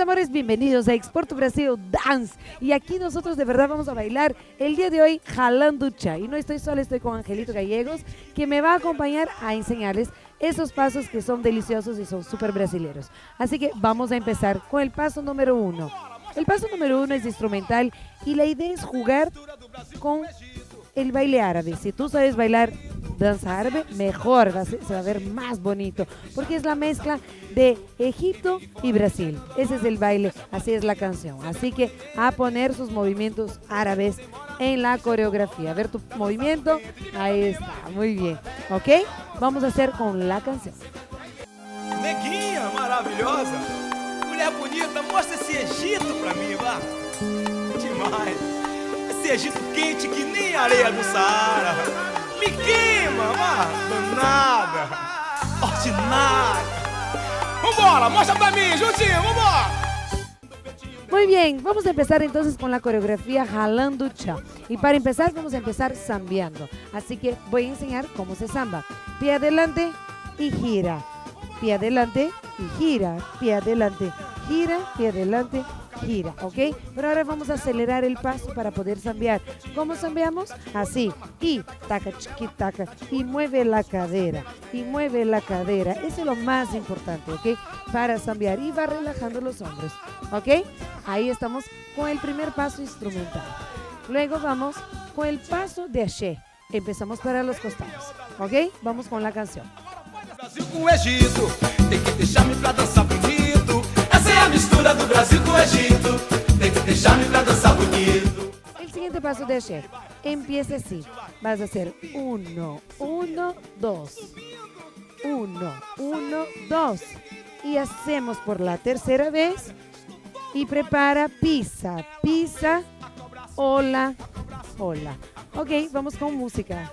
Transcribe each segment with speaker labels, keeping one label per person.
Speaker 1: amores, bienvenidos a Exporto Brasil Dance. Y aquí nosotros de verdad vamos a bailar el día de hoy Jalanducha. Y no estoy sola, estoy con Angelito Gallegos, que me va a acompañar a enseñarles esos pasos que son deliciosos y son súper brasileños. Así que vamos a empezar con el paso número 1. El paso número 1 es instrumental y la idea es jugar con el baile árabe. Si tú sabes bailar danza árabe, mejor, se va a ver más bonito, porque es la mezcla de Egipto y Brasil. Ese es el baile, así es la canción. Así que a poner sus movimientos árabes en la coreografía. A ver tu movimiento, ahí está, muy bien. ¿Ok? Vamos a hacer con la canción.
Speaker 2: Neguinha maravilhosa, mulher bonita, mostra esse Egito pra mim, vá. Demais. Esse Egito quente que nem a areia do Saara. Me queima, vá, danada, ordinária. Vambora, mostra pra mim, juntinho, vambora.
Speaker 1: Muy bien, vamos a empezar entonces con la coreografía Jalanducha. Y para empezar, vamos a empezar zambeando. Así que voy a enseñar cómo se zamba. Pie adelante y gira. Pie adelante y gira. Pie adelante, gira, pie adelante, gira, ¿ok? Pero ahora vamos a acelerar el paso para poder zambear. ¿Cómo zambeamos? Así. Y taca, chiqui, taca. Y mueve la cadera. Y mueve la cadera. Eso es lo más importante, ¿ok? Para zambear. Y va relajando los hombros, ¿ok? Ahí estamos con el primer paso instrumental. Luego vamos con el paso de axé. Empezamos para los costados, ¿ok? Vamos con la canción.
Speaker 2: Brasil com o Egito, tem que deixar-me pra dançar bonito. Essa é a mistura do Brasil com o Egito, tem que deixar-me pra dançar bonito.
Speaker 1: El siguiente paso de axé empieza así. Vas a hacer 1, 1, 2. 1, 1, 2. Y hacemos por la tercera vez. Y prepara, pisa, pisa, hola, hola. Ok, vamos con música.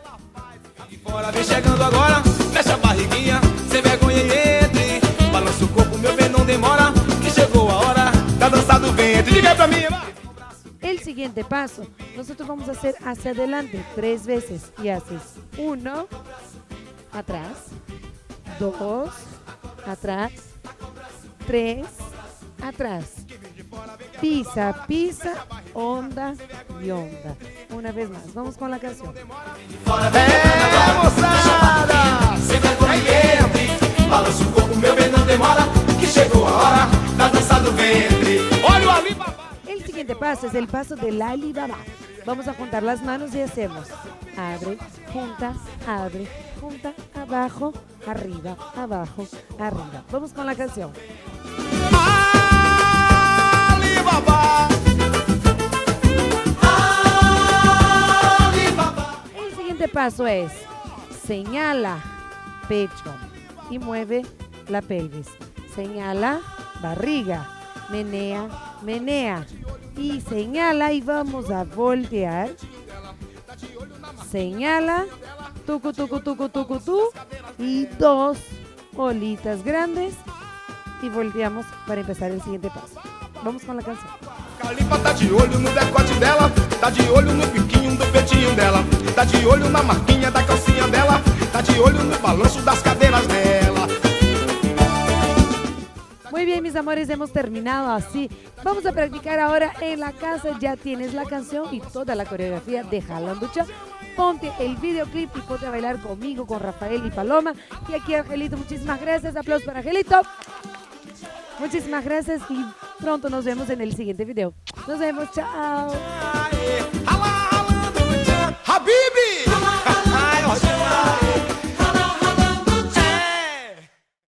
Speaker 2: Aqui fora vem chegando agora, fecha a barriguinha, sem vergonha e entre. Balança o corpo, meu bem, não demora, que chegou a hora da dança do ventre. Diga aí pra mim, vai!
Speaker 1: El siguiente paso, nosotros vamos a hacer hacia adelante 3 veces. Y haces 1, atrás, 2, atrás, 3, atrás. Pisa, pisa, onda y onda. Una vez más, vamos con la canción.
Speaker 2: Moçada! Sem vergonha e entre. Balança o corpo, meu bem, não demora, que chegou a hora da dança do ventre. Olha o Alibaba!
Speaker 1: El siguiente paso es el paso del Alibaba. Vamos a juntar las manos y hacemos abre, junta, abajo, arriba, abajo, arriba. Vamos con la canción.
Speaker 2: Alibaba!
Speaker 1: El siguiente paso es señala pecho y mueve la pelvis. Señala barriga, menea, menea. Y señala y vamos a voltear. Señala, tucu, tucu, tucu, tucu, tu. Y 2 olitas grandes. Y volteamos para empezar el siguiente paso. Vamos con la canción.
Speaker 2: Calipa tá de olho no decote dela, tá de olho no biquinho do peitinho dela, tá de olho na marquinha da calcinha dela, tá de olho no balanço das cadeiras dela.
Speaker 1: Muy bien, mis amores, hemos terminado así. Vamos a practicar ahora en la casa. Ya tienes la canción y toda la coreografía de Jalanducha. Ponte el videoclip y ponte a bailar conmigo, con Rafael y Paloma. Y aquí Angelito, muchísimas gracias. Aplausos para Angelito. Muchísimas gracias y pronto nos vemos en el siguiente video. Nos vemos, chao.